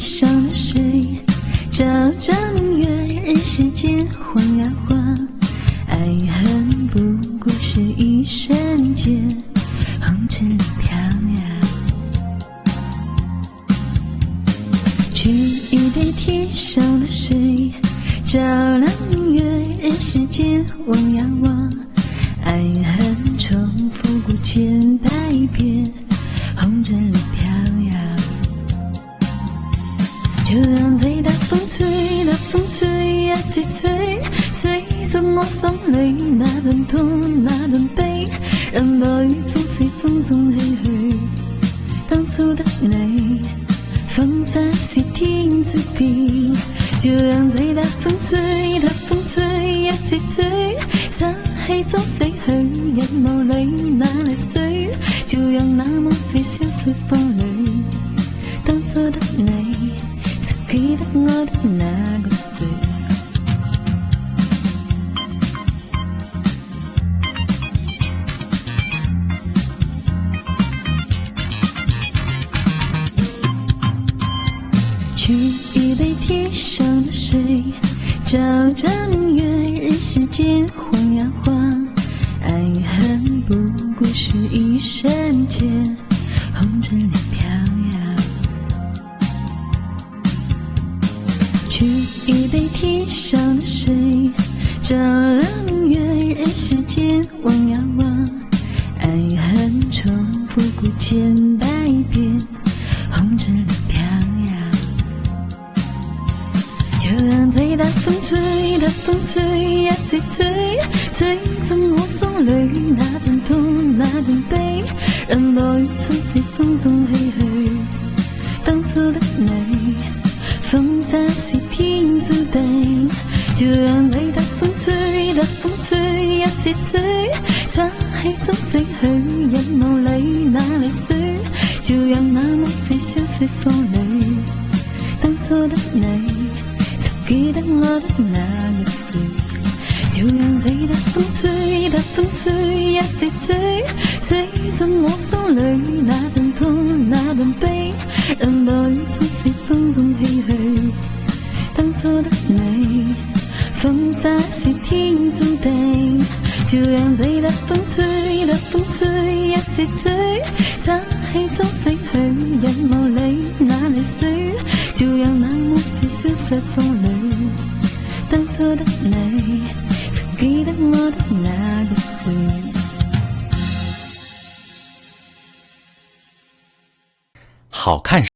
上的水，朝朝明月，人世间晃呀晃，爱恨不过是一瞬间，红尘里飘呀。取一杯天上的水，照亮明月，人世间望呀望，爱恨重复过千百遍，红尘里飘呀。就让最大风吹，大风吹呀吹吹，吹走我心里那段痛那段悲，让暴雨从随风中唏嘘。当初的你风发是天注定，就让最大风吹，大风吹呀吹吹，擦黑总逝去，一眸里那淚水，就讓那夢碎消失風裏。當初的你曾記得我的那個誰？取一杯天上的水，照照明月，人世间晃呀晃，爱恨不过是一瞬间，红尘里飘呀。取一杯天上的水，照亮明月，人世间望呀望，爱恨重复过千百遍，红尘里飘呀。就让最大风吹，大风吹呀吹吹，吹走我心裏那段痛那段悲，讓暴雨從隨風中唏噓。當初的你風發是天注定，就讓最大風吹，大風吹呀吹吹，擦黑總逝去，一眸裏那淚水，就讓那夢碎消失風裏。當初的你記得我的那個誰？就讓最大風吹，大風吹呀吹吹，吹走我心裏那段痛那段悲，讓暴雨從隨風中唏噓。當初的你風發是天注定，就讓最大風吹，大風吹呀吹吹，擦黑總逝去，一眸裏那淚水，就讓那夢碎消失風裏。當初的你曾記得我的那個誰？好看